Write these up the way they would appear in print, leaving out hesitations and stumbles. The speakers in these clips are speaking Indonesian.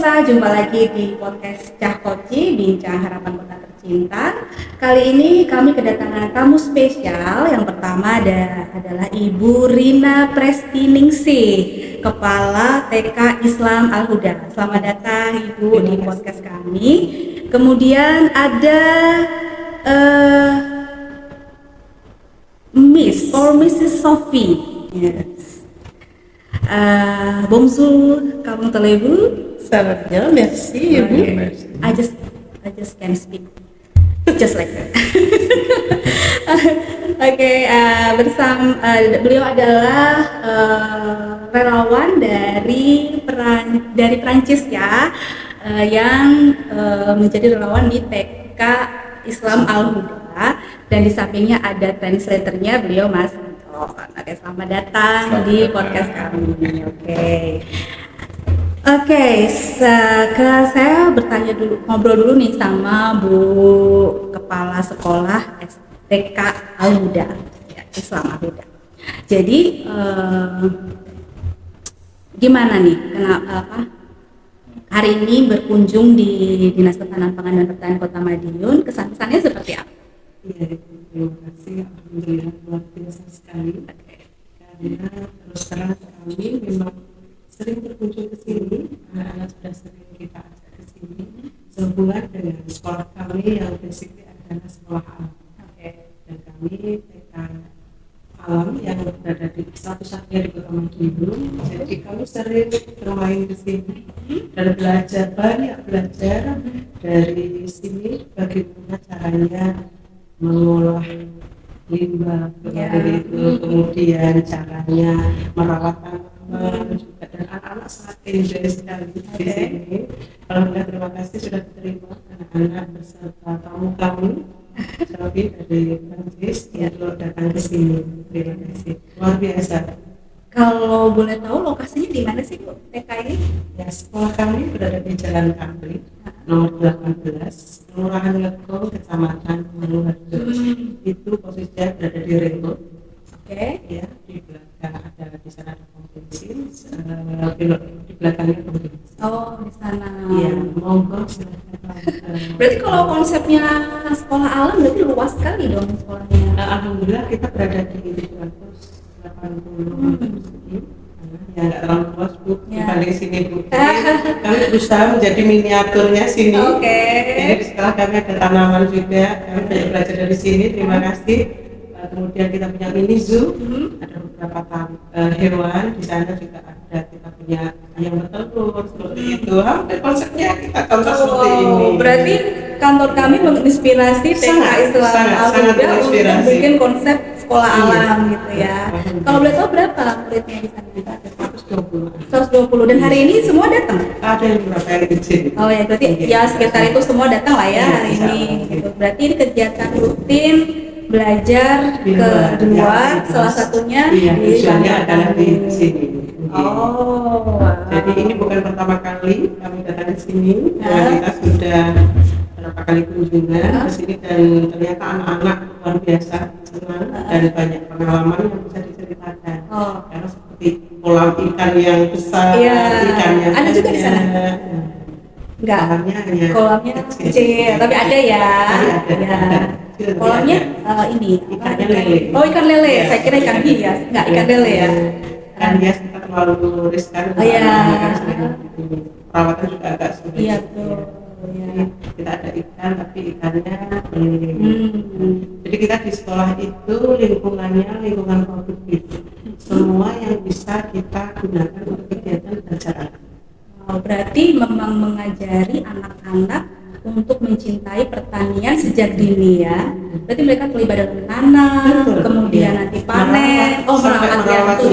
pemirsa, jumpa lagi di podcast Cah Koci, Bincang Harapan Kota Tercinta. Kali ini kami kedatangan tamu spesial. Yang pertama adalah Ibu Rina Prestiningsih, Kepala TK Islam Al-Huda. Selamat datang Ibu di podcast kami. Kemudian ada Miss or Mrs. Sophie. Yes. Bonjour, comment allez-vous? Ça va bien, merci. Et vous? Merci. I just can speak just like that. Oke, beliau adalah relawan dari Prancis ya, yang menjadi relawan di TK Islam Al-Huda, dan di sampingnya ada translatornya beliau Mas. Oke, selamat datang di podcast kami. Oke, saya ngobrol dulu nih sama Bu Kepala Sekolah TK Al-Huda, ya, Islam Al-Huda. Jadi gimana nih, hari ini berkunjung di Dinas Ketahanan Pangan dan Pertanian Kota Madiun, kesan-kesannya seperti apa? Iya, terima kasih. Alhamdulillah luar biasa sekali. Karena terus terang kami memang sering berkunjung ke sini, anak-anak sudah sering kita ajak ke sini sehubungan dengan sekolah kami yang basically adalah sekolah alam. Dan kami TK alam yang berada di satu-satunya di Kota Madiun. Jadi kami sering bermain di sini dan banyak belajar dari sini bagaimana caranya mengolah limbah seperti itu, kemudian caranya merawat tanaman juga, dan anak-anak sangat enjoy sekali di sini. Alhamdulillah, terima kasih sudah diterima anak-anak beserta tamu kami dari Prancis untuk datang ke sini. Terima kasih, luar biasa. Kalau boleh tahu lokasinya di mana sih Bu TK ini? Ya, sekolah kami berada di Jalan Kapri nomor 18, Kelurahan Legong, Kecamatan Manguharjo. Itu posisinya berada di Rego. Ya, di belakang di sana ada pom bensin, di belakangnya pom bensin. Oh, di sana. Iya, monggo silakan. Berarti kalau konsepnya sekolah alam berarti luas sekali dong sekolahnya. Alhamdulillah kita berada di 280 persegi. Ya, nggak terlalu luas Bu, dibanding sini Bu. Kami berusaha menjadi miniaturnya sini. Jadi di sekolah kami ada tanaman juga, kami banyak belajar dari sini. Terima kasih. Kemudian kita punya mini zoo, ada beberapa hewan di sana juga ada. Kita punya ayam bertelur seperti itu. Hampir konsepnya kita contoh seperti ini. Berarti kantor kami menginspirasi TK Islam Al-Huda untuk bikin konsep sekolah alam gitu ya. Kalau boleh tahu berapa muridnya di sana? 120. Dan hari ini semua datang? Ada yang berapa yang kecil. Oh ya, berarti ya sekitar itu semua datang lah ya hari ini gitu. Berarti ini kegiatan rutin belajar ke luar, salah satunya di adalah di sini. Oh, jadi ini bukan pertama kali kami datang ke sini. Kita sudah berapa kali kunjungan ke sini, dan ternyata anak-anak luar biasa senang dan banyak pengalaman yang bisa diceritakan. Karena seperti kolam ikan yang besar, ikan yang ada juga di sana. Enggak, kolamnya kecil, tapi ada ya. Kolamnya ini ikannya lele. Oh, ikan lele. Saya kira ikan hias. Enggak, ikan lele ya. Ikan hias kita terlalu riskan. Perawatan juga agak sulit. Iya, betul. Jadi kita ada ikan, tapi ikannya lele. Jadi kita di sekolah itu lingkungannya lingkungan produktif. Semua yang bisa kita gunakan untuk kegiatan belajar. Berarti memang mengajari anak-anak untuk mencintai pertanian sejak dini ya. Berarti mereka terlibat dalam menanam, kemudian nanti panen, merawat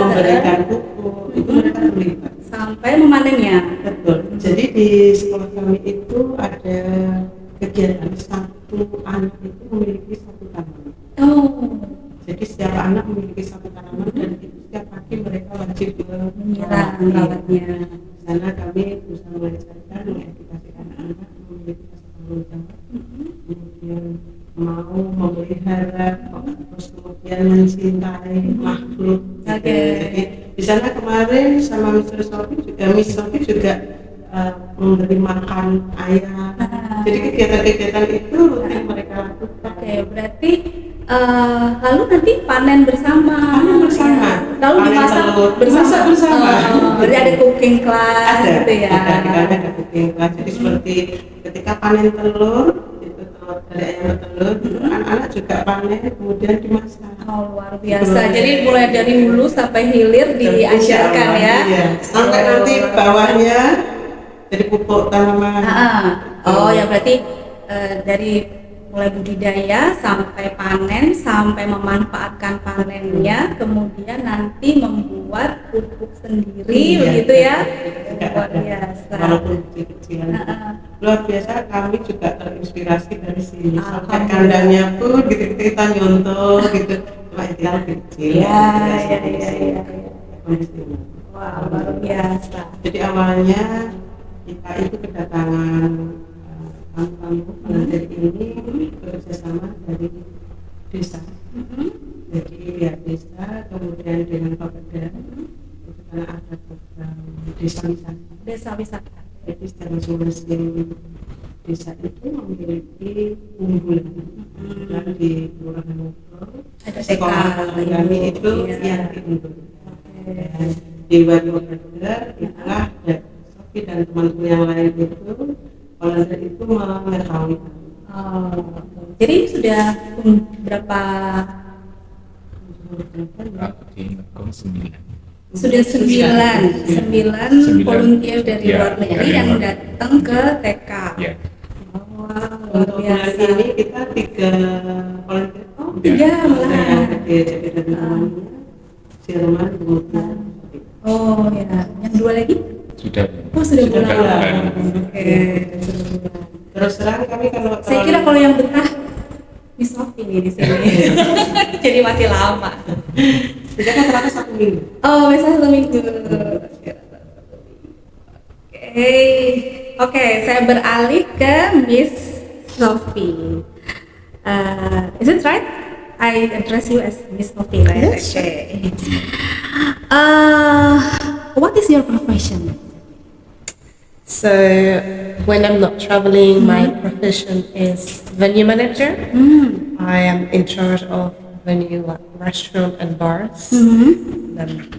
memberikan pupuk, itu mereka terlibat sampai memanennya. Betul. Jadi di sekolah kami itu ada kegiatan satu anak itu memiliki satu tanaman. Jadi setiap anak memiliki satu tanaman, dan itu setiap pagi mereka wajib merawatnya. Di sana kami berusaha mengajarkan, mengedukasi anak-anak memiliki rasa tanggung jawab, kemudian mau memelihara, terus kemudian mencintai makhluk. Jadi di sana kemarin sama Miss Sophie juga memberi makan ayam. Jadi kegiatan-kegiatan itu rutin mereka lakukan. Oke, berarti lalu nanti panen bersama. Panen bersama. Ya. Lalu Panen dimasak telur. bersama. Dimasak bersama. Berarti ada cooking class Ada, gitu ya. kita ada cooking class. Jadi seperti ketika panen telur, itu telur dari ayam bertelur, anak-anak juga panen kemudian dimasak. Oh, luar biasa. Jadi mulai dari hulu sampai hilir diajarkan ya. Iya. Sampai nanti bawahnya jadi pupuk tanaman. Oh ya, berarti dari mulai budidaya sampai panen sampai memanfaatkan panennya, kemudian nanti membuat pupuk sendiri begitu ya. Luar biasa. Walaupun kecil-kecilan. Luar biasa, kami juga terinspirasi dari sini. Sampai kandangnya pun gitu kita nyontoh gitu. Cuma itu yang kecil. Iya. Wah, luar biasa. Jadi awalnya kita itu kedatangan tamu pengajar ini bekerjasama dari desa. Jadi pihak desa kemudian dengan Bapeda itu karena ada program desa wisata. Jadi secara masing-masing desa itu memiliki unggulan. Dan di Kelurahan Ngogol Ada sekolah kami itu yang diunggul. Dan di Bapeda itulah Sofi dan teman-teman yang lain itu volunteer itu mengetahui. Jadi sudah berapa? Sudah 9 volunteer dari luar negeri yang datang ke TK. Ya. Luar Untuk bulan biasa. ini kita 3 volunteer. 3 malah. Jadi dari temannya Jerman kemudian. Oh ya, yang 2 lagi? Sudah Sudah pulang. pulang. Oke, sudah pulang. Terus terang kami kalau Saya kira kalau yang betah Miss Sofi nih di sini. Jadi masih lama. sudah kan terlalu 1 minggu. Oh, biasa 1 minggu. Oke, saya beralih ke Miss Sofi. Is it right? I address you as Miss Sofi, right? Yes. Okay. What is your profession? So when I'm not traveling, my profession is venue manager. I am in charge of venue like restaurant and bars. And I'm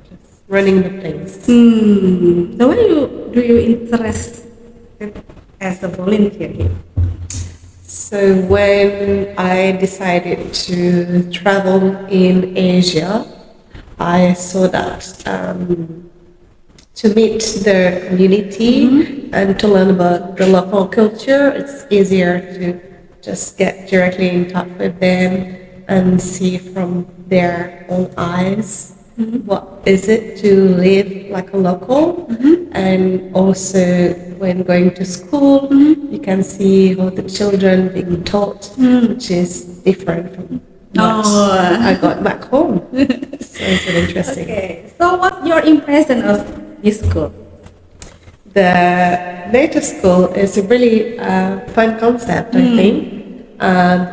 just running the place. So why do you interest as a volunteer here? So when I decided to travel in Asia, I saw that to meet the community and to learn about the local culture, it's easier to just get directly in touch with them and see from their own eyes what is it to live like a local. And also when going to school, you can see how the children being taught, which is different from what I got back home. So it's really interesting. Okay, so what's your impression of this school? The native school is a really fun concept, I think.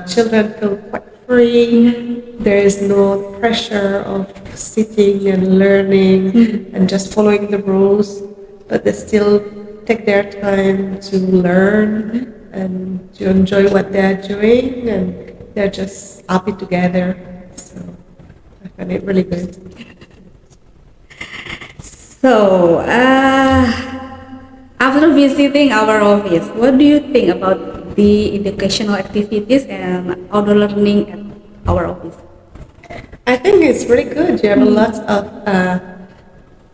Children feel quite free. There is no pressure of sitting and learning and just following the rules, but they still take their time to learn and to enjoy what they're doing, and they're just happy together. So I find it really good. So, after visiting our office, what do you think about the educational activities and outdoor learning at our office? I think it's really good. You have a lot of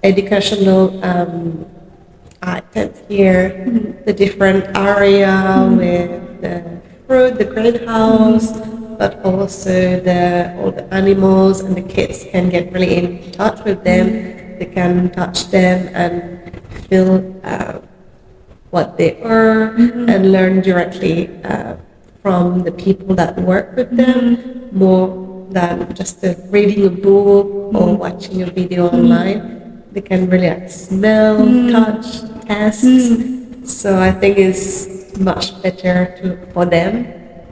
educational items here, the different area with the fruit, the greenhouse, but also all the animals, and the kids can get really in touch with them. They can touch them and feel what they are and learn directly from the people that work with them, more than just reading a book or watching a video online. They can really smell, touch, taste. So I think it's much better for them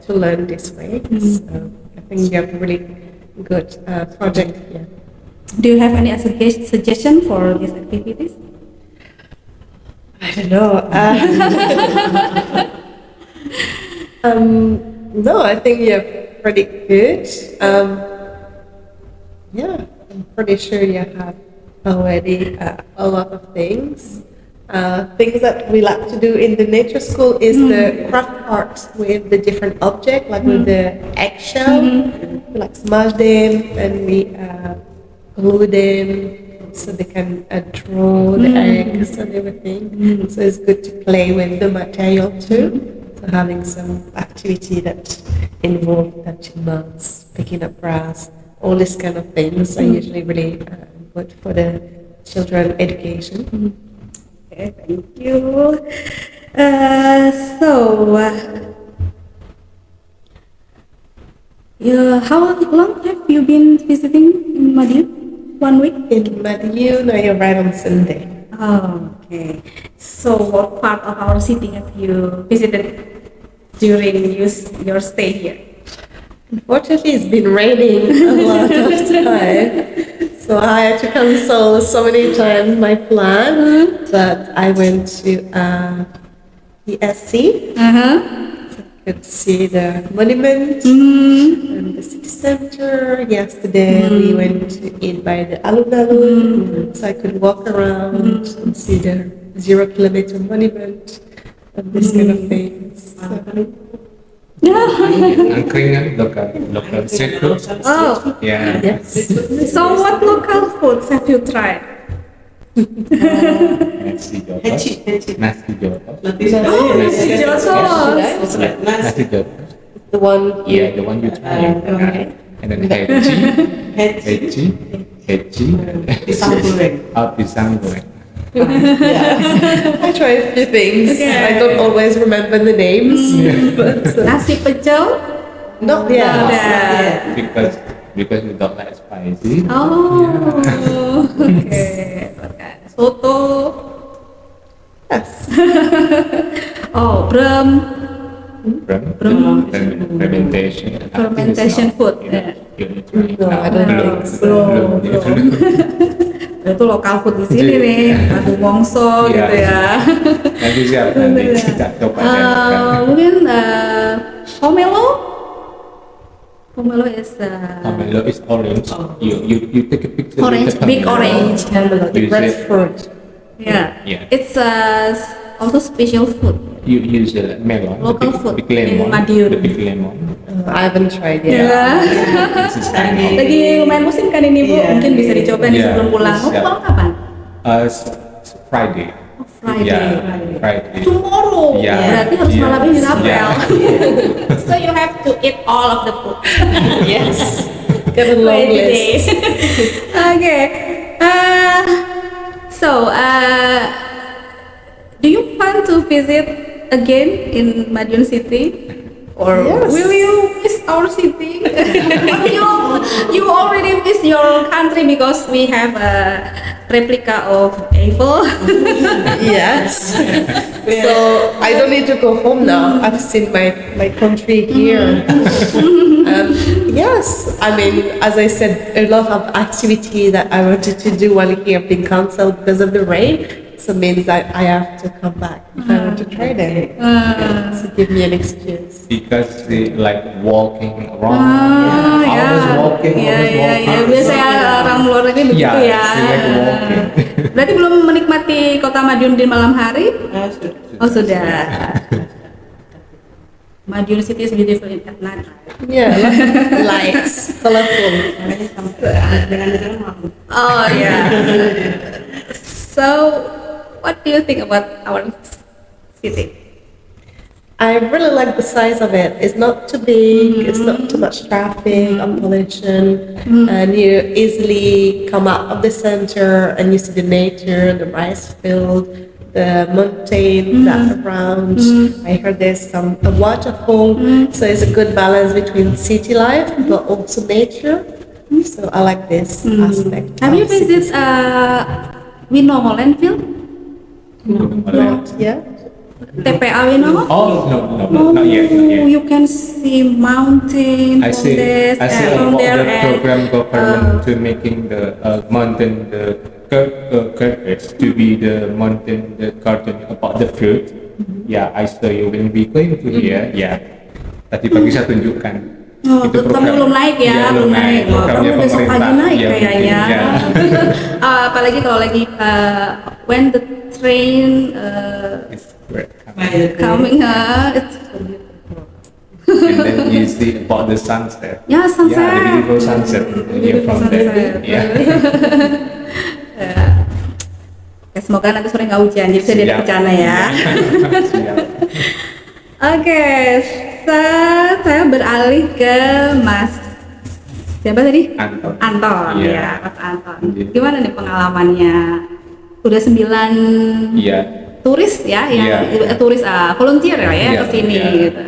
to learn this way. So I think you have a really good project here. Do you have any suggestion for these activities? I don't know. No, I think you're pretty good. Yeah, I'm pretty sure you have already a lot of things. Things that we like to do in the nature school is the craft art with the different objects, like with the eggshell. We like smash them and we glue them so they can draw the eggs and everything. So it's good to play with the material too. So having some activity that involve touching moss, picking up grass, all these kind of things are usually really good for the children education. Okay, thank you. So, how long have you been visiting in Madiun? 1 week? In Madiun, I arrived on Sunday. Oh, okay. So, what part of our city have you visited during your stay here? Unfortunately, it's been raining a lot of time, so I had to cancel so many times my plan. But I went to ESC. Could see the monument and the city center. Yesterday we went to eat by the alun-alun, so I could walk around and see the 0 kilometer monument and this kind of things. Angkringan, local street food. Oh, Yeah. Yes. so what local foods have you tried? Nasi jotos. Nasi jotos. Nasi jotos. Nasi jotos. The one Yeah, the one you try. Okay. And then heci. Pisang goreng. Pisang goreng. I tried a few things. Okay. I don't always remember the names, but Nasi pecel? not yet. Not yet. Because we don't like spicy. Oh, okay. Soto. Yes. Oh, brem. Fermentation. Fermentation food. You try. No, I don't Belum. think so. Belum. Itu lokal food di sini nih, Aduh Wongso Iya. gitu ya. Nanti siap nanti kita coba Mungkin pomelo. Pomelo is Pomelo is orange. You take a picture. orange, with the big pomelo. orange. You Red say- fruit. Yeah. Yeah. It's also special food. You use melon. Local the food big lemon. in Madiun. The big lemon. I haven't tried yet. Ya. This is kind of. Lagi lumayan musim kan ini Bu, Iya. mungkin bisa dicoba nih Iya. sebelum pulang. Mau Siap. pulang kapan? Friday. Oh, Friday. Yeah, Friday. Tomorrow. Yeah. Berarti harus Yeah. malamnya di Rapel. Yeah. So you have to eat all of the food. Yes. Got a long Ready list. day. Okay. So, do you plan to visit again in Madiun City? Or Yes. will you miss our city? you already miss your country because we have a replica of Eiffel. Yes. So I don't need to go home now. I've seen my country here. Yes, I mean, as I said, a lot of activity that I wanted to do while here have been cancelled because of the rain. So it means that I have to come back if I want to try them. So give me an excuse. Because they like walking around. Ah, Always walking. Ya, Always ya, walking. ya. Biasanya orang luar negeri begitu Yeah, ya. they like walking. Berarti belum menikmati kota Madiun di malam hari? Sudah. Oh sudah. Madiun City is beautiful at night. Yeah, lights, colorful. Makanya sampai dengan itu mau. Oh yeah. So, what do you think about our city? I really like the size of it. It's not too big, it's not too much traffic or pollution, and you easily come out of the center and you see the nature, the rice field, the mountains that are around. I heard there's a waterfall, so it's a good balance between city life but also nature. So I like this aspect. Have you of city. visited Wino Hollandville? Not yet. TPA Wino? Oh no, not yet. You can see mountain I see. from this, I see from about there the and program government to making the mountain the Kertz to be the mountain, the garden about the fruit. Yeah, I saw you when we going to here. Yeah, tadi pagi saya tunjukkan. Oh, kamu belum naik ya, Iya, belum naik. Oh, Programnya kamu besok pagi pemerintah. naik Iya, kayaknya. mungkin, ya. Apalagi kalau lagi when the train It's great. coming, it's And then you see about the sunset. ya sunset. Yeah, the beautiful sunset. You're Beautiful from there. sunset. Yeah. Ya, semoga nanti sore nggak hujan, jadi bisa Siap. diajak ke sana ya. Siap. Oke, saya beralih ke Mas siapa tadi? Anton. Anton, Iya. ya, Mas Anton. Iya. Gimana nih pengalamannya? Udah 9 Iya. turis ya, yang Iya. turis volunteer ya, Iya, ke sini iya. gitu.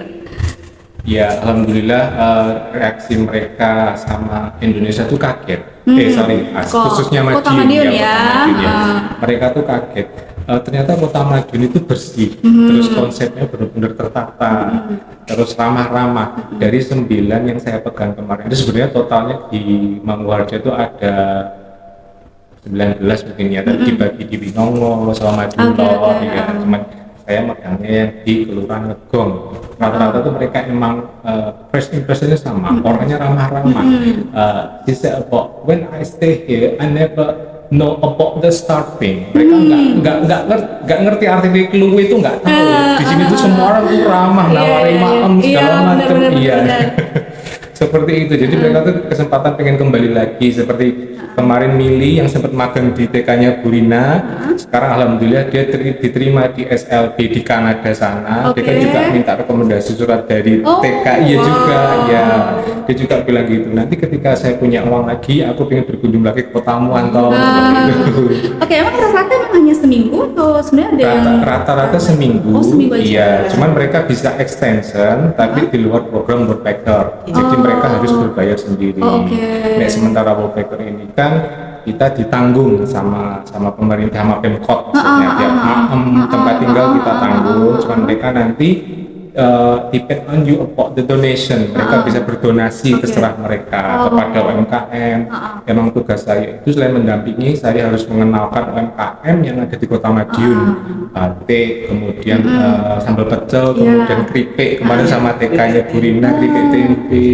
Ya, alhamdulillah reaksi mereka sama Indonesia tuh kaget. Khususnya Kota Madiun, Madiun ya. Kota Madiun, ya. Mereka tuh kaget. Ternyata Kota Madiun itu bersih, terus konsepnya benar-benar tertata, terus ramah-ramah. Dari 9 yang saya pegang kemarin, itu sebenarnya totalnya di Manguharjo itu ada 19 mungkin ya, tapi dibagi di Binongo sama Madiun ya. Cuman saya megangnya yang di Kelurahan Ngegong. Rata-rata tuh mereka emang first impressionnya sama, orangnya ramah-ramah. She said about when I stay here, I never know about the starving. Mereka nggak ngerti arti clue itu, nggak tahu. Di sini tuh semua orang tuh ramah, nawarin maem segala macam. Iya. Seperti itu. Jadi mereka tuh kesempatan pengen kembali lagi. Seperti kemarin Mili yang sempat magang di TK-nya Bu Rina, sekarang alhamdulillah dia diterima di SLB di Kanada sana. Dia kan juga minta rekomendasi surat dari TK. Iya juga, ya. Dia juga bilang gitu. Nanti ketika saya punya uang lagi, aku pengen berkunjung lagi ke kotamu Anton. Oke, emang rata-rata emang hanya seminggu atau sebenarnya ada yang Rata-rata seminggu. Oh, seminggu aja. Iya, cuman mereka bisa extension tapi di luar program Worldpacker. Jadi mereka harus berbayar sendiri. Nah, sementara Worldpacker ini kan kita ditanggung sama pemerintah, sama Pemkot maksudnya. Tiap tempat tinggal kita tanggung, cuman mereka nanti depend on you about the donation. Mereka bisa berdonasi terserah mereka kepada UMKM. Emang tugas saya itu selain mendampingi, saya harus mengenalkan UMKM yang ada di Kota Madiun. Batik, kemudian sambal pecel, kemudian keripik kemarin sama TK-nya Bu Rina, keripik tempe,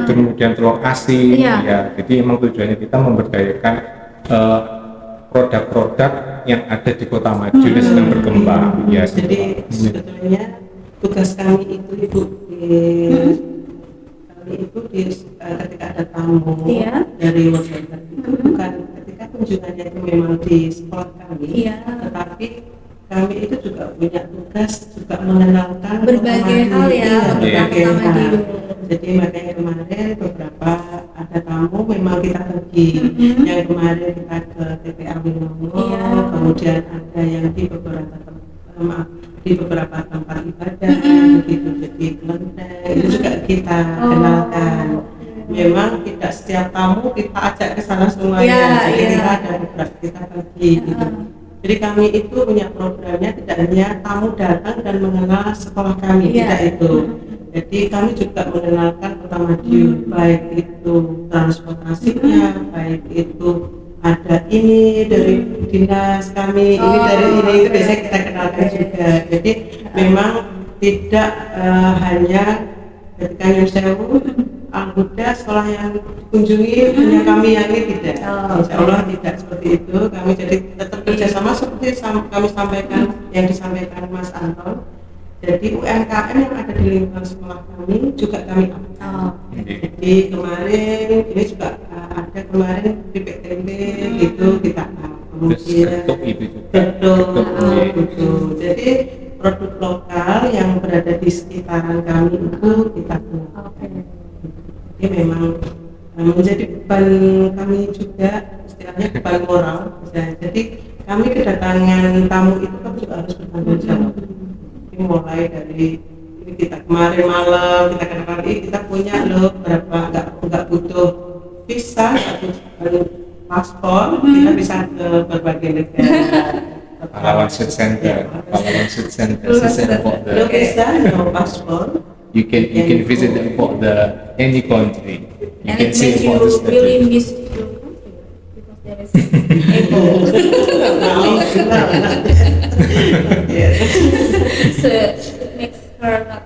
kemudian telur asin. Ya, jadi emang tujuannya kita memberdayakan produk-produk yang ada di Kota Madiun yang sedang berkembang. Ya, jadi sebetulnya tugas kami itu Ibu kami itu ketika ada tamu dari Worldpacker itu bukan ketika kunjungannya itu memang di sekolah kami, tetapi kami itu juga punya tugas juga mengenalkan berbagai hal ya, berbagai hal. Jadi makanya kemarin beberapa ada tamu memang kita pergi, yang kemarin kita ke TPA Binongo, kemudian ada yang di beberapa tempat ibadah begitu, jadi kelenteng itu juga kita kenalkan. Memang tidak setiap tamu kita ajak ke sana semuanya, jadi kita ada beberapa kita pergi gitu. Jadi kami itu punya programnya tidak hanya tamu datang dan mengenal sekolah kami, tidak itu. Jadi kami juga mengenalkan Kota Madiun, baik itu transportasinya, baik itu ada ini dari dinas kami, ini dari ini, itu biasanya kita kenalkan juga. Jadi memang tidak hanya ketika Nyun Sewu, anggota sekolah yang dikunjungi hanya kami yang ini, tidak. Insya Allah tidak seperti itu. Kami jadi tetap kerjasama seperti kami sampaikan, yang disampaikan Mas Anton. Jadi UMKM yang ada di lingkungan sekolah kami juga kami jadi kemarin ini juga ada kemarin pipet tempe gitu kita kemudian gitu. Jadi produk lokal yang berada di sekitaran kami itu kita jadi memang menjadi beban kami juga, istilahnya beban moral. Jadi kami kedatangan tamu itu kan juga harus bertanggung jawab. Mulai dari ini kita kemarin malam kita kenalkan kita punya loh berapa nggak butuh visa, nggak paspor, kita bisa ke berbagai negara. Pahlawan Street Center, No visa, no paspor. You can visit about the any country. You And can it see makes about the you really country. miss your country because there is Evo. So it makes her not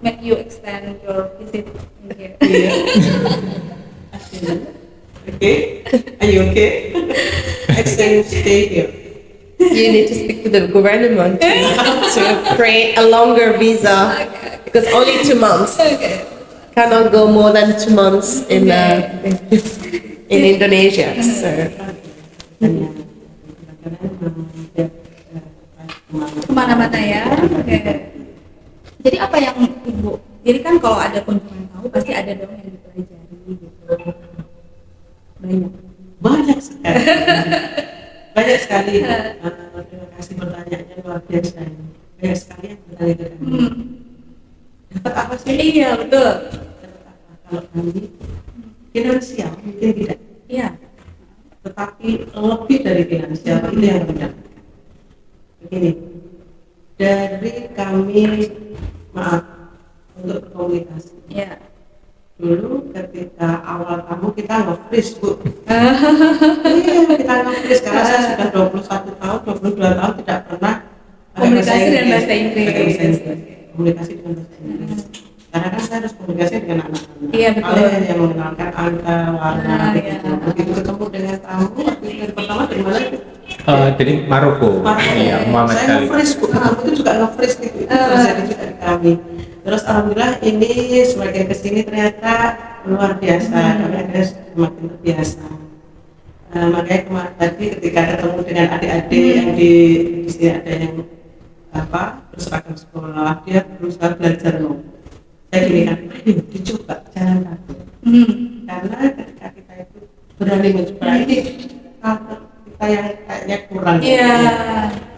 make you extend your visit in here. Okay, are you okay? Extend stay here. You need to speak to the government to create a longer visa because only 2 months. Okay. Cannot go more than 2 months in Indonesia. So Kemana-mana ya. Oke. Jadi apa yang Ibu? Jadi kan kalau ada kunjungan tamu pasti ada dong yang dipelajari gitu. Banyak. Banyak sekali. Banyak sekali. Terima kasih pertanyaannya luar biasa. Banyak sekali yang bertanya ke kami. Dapat apa sih? Iya betul. Dapat apa? Kalau kami finansial mungkin tidak, Iya. tetapi lebih dari finansial itu yang kami dapatkan. Begini, dari kami maaf untuk berkomunikasi. Iya. Dulu ketika awal kamu kita nge-freeze Bu. Iya, kita nge-freeze karena saya sudah 21 tahun, 22 tahun tidak pernah Komunikasi dengan bahasa Inggris. Komunikasi dengan bahasa Inggris. Karena kan saya harus komunikasi dengan anak-anak. Iya, betul. Kalian yang mengenalkan angka, warna, Iya. begitu ketemu dengan tamu, waktu itu pertama dari mana? Jadi Maroko. Iya, Muhammad Saya Khalid. nge-freeze Bu, kamu itu juga nge-freeze gitu. Itu terjadi juga di kami. Terus alhamdulillah ini semakin kesini ternyata luar biasa, kami akhirnya semakin terbiasa. Makanya kemarin tadi ketika ketemu dengan adik-adik yang di sini ada yang berseragam sekolah, dia berusaha belajar loh. Saya gini kan, ayo dicoba jangan takut. Karena ketika kita itu berani mencoba ini kita yang kayaknya kurang. Iya.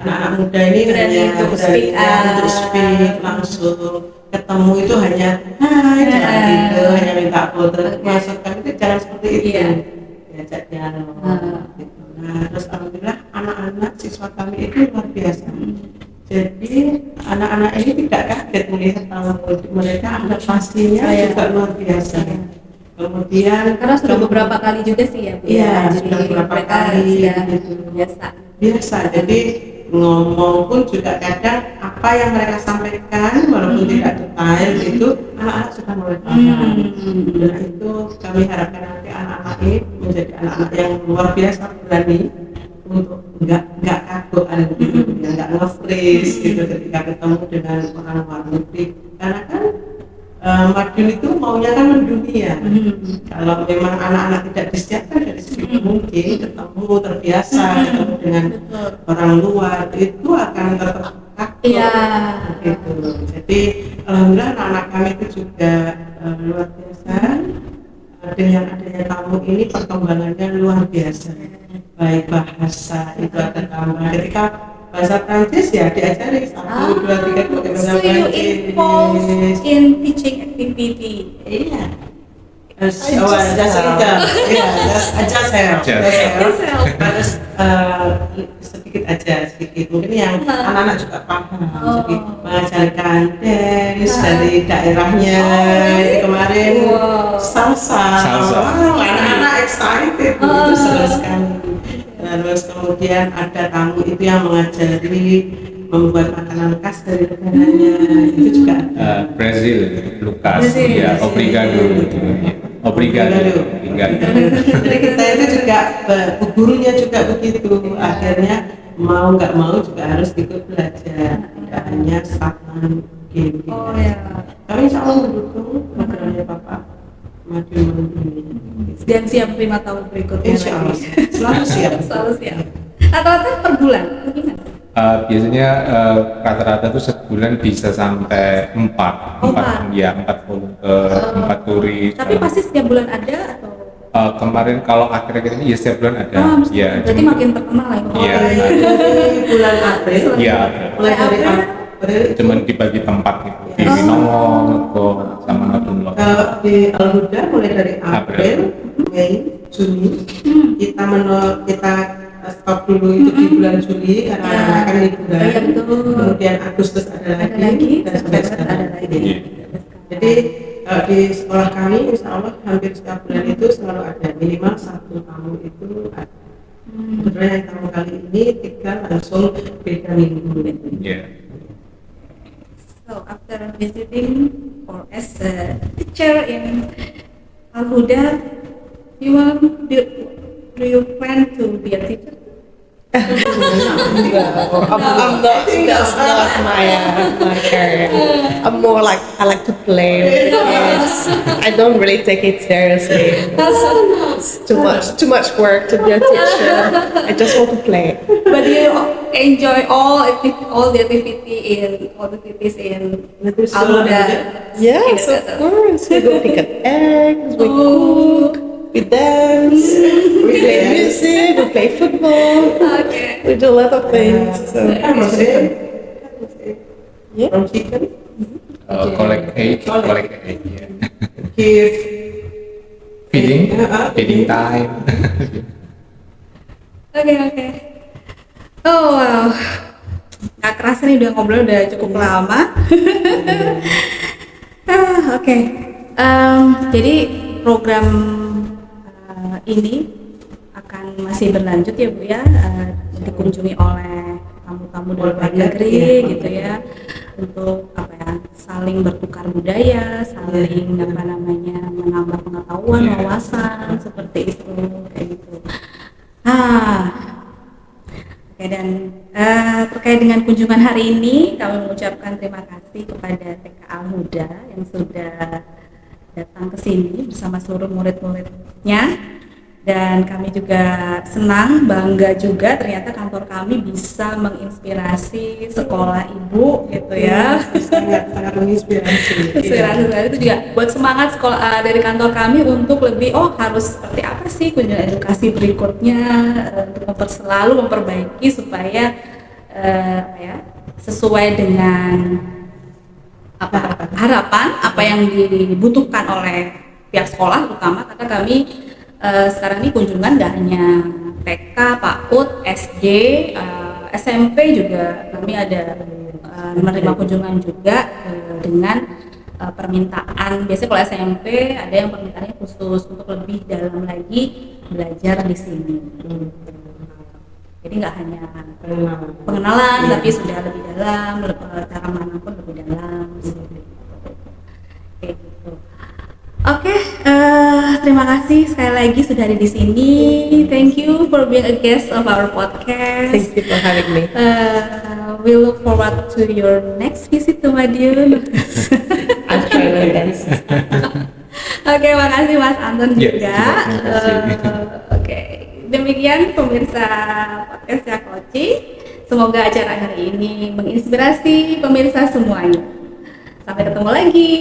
Anak-anak muda ini Berani hanya untuk berani speak up. untuk speak langsung, ketemu itu hanya hai jangan gitu, hanya minta foto. Masukkan itu jangan seperti itu. Iya. Diajak dialog gitu. Nah terus alhamdulillah anak-anak siswa kami itu luar biasa. Jadi anak-anak ini tidak kaget melihat tamu, mereka adaptasinya juga luar biasa. Kemudian Karena sudah beberapa kali juga sih ya Bu. Iya, Jadi sudah beberapa mereka kali sudah gitu. biasa. Jadi ngomong pun juga kadang apa yang mereka sampaikan walaupun tidak detail itu anak-anak sudah mulai paham. Dan itu kami harapkan nanti anak-anak ini menjadi anak-anak yang luar biasa berani untuk nggak kaguan gitu, ya, nggak nge-freeze gitu ketika ketemu dengan orang luar negeri. Karena kan Madiun itu maunya kan mendunia. Kalau memang anak-anak tidak disiapkan dari sedini mungkin ketemu terbiasa ketemu dengan orang luar itu akan tetap kaku. Iya. Gitu. Jadi alhamdulillah anak-anak kami itu juga luar biasa. Dengan adanya tamu ini perkembangannya luar biasa. Baik bahasa itu ada tambah. Ketika bahasa Prancis ya diajari 1, 2, 3 itu pakai bahasa So you Prancis. involved in teaching activity. Iya. just help. Harus sedikit aja sedikit. Mungkin yang anak-anak juga paham. Jadi mengajarkan dance dari daerahnya. Kemarin salsa. Anak-anak excited. Itu seru sekali. Terus kemudian ada tamu itu yang mengajari membuat makanan khas dari negaranya, itu juga Brazil, Lucas, Brazil. ya, obrigado. Jadi kita itu juga gurunya juga begitu, akhirnya mau nggak mau juga harus ikut belajar, tidak hanya stagnan game. Oh ya. Kami insya Allah mendukung programnya Bapak Madiun ini. Dan siap 5 tahun berikutnya. Insya Allah lagi. selalu siap. Selalu siap. Rata-rata per bulan, bagaimana? Biasanya rata-rata tuh sebulan bisa sampai 4 volume ke 4 turis. Tapi pasti setiap bulan ada atau? Kemarin kalau akhir-akhir ini ya setiap bulan ada. Mesti. Ya, Berarti cuma- makin terkenal ya. Iya. Dari bulan April, Iya. mulai dari April Cuman dibagi tempat gitu. Di Winongo, Ngego, sama Natuna. kalau di Al-Huda mulai dari April, Mei, Juni, kita stop dulu itu di bulan Juli karena anak-anak kan liburan. Iya, betul. Kemudian Agustus ada lagi, dan sampai sekarang ada lagi. Jadi di sekolah kami, insya Allah hampir setiap bulan itu selalu ada minimal satu tamu itu ada. Kebetulan yang tamu kali ini 3 langsung beda minggu. Yeah. So after visiting or as a teacher in Al Huda, do you plan to be a teacher? I'm not. That's not my career. I'm more like I like to play with kids. I don't really take it seriously. It's too much work to be a teacher. I just want to play. But you enjoy all the activities in Al Huda. Yes, of course. We go pick up eggs. We cook. We dance. We play music. We play football. Okay. We do a lot of things. So yeah. From chicken, Collect egg, yeah. give feeding time. Oke. Oh wow, nggak kerasa nih udah ngobrol udah cukup lama. Oke. Jadi program ini akan masih berlanjut ya Bu ya, dikunjungi oleh tamu-tamu dari luar negeri gitu ya, untuk saling bertukar budaya, saling menambah pengetahuan, wawasan seperti itu kayak gitu. Oke, dan terkait dengan kunjungan hari ini kami mengucapkan terima kasih kepada TK Al Huda yang sudah datang ke sini bersama seluruh murid-muridnya. Dan kami juga senang, bangga juga ternyata kantor kami bisa menginspirasi sekolah ibu gitu ya. sangat menginspirasi. Inspirasi itu juga buat semangat sekolah dari kantor kami untuk lebih harus seperti apa sih kunjungan edukasi berikutnya, untuk selalu memperbaiki supaya sesuai dengan harapan apa yang dibutuhkan oleh pihak sekolah, terutama karena kami sekarang ini kunjungan gak hanya TK, PAUD, SD, SMP juga kami ada menerima kunjungan juga dengan permintaan. Biasanya kalau SMP ada yang permintaannya khusus untuk lebih dalam lagi belajar di sini. Jadi nggak hanya pengenalan, tapi sudah lebih dalam, cara mana pun lebih dalam. Kayak gitu. Oke, terima kasih sekali lagi sudah ada di sini. Thank you for being a guest of our podcast. thank you for having me. We look forward to your next visit to Madiun. I'll try my best. Oke, makasih Mas Anton Yes, juga. terima kasih. Oke, demikian pemirsa podcast Cakoci. Semoga acara hari ini menginspirasi pemirsa semuanya. Sampai ketemu lagi.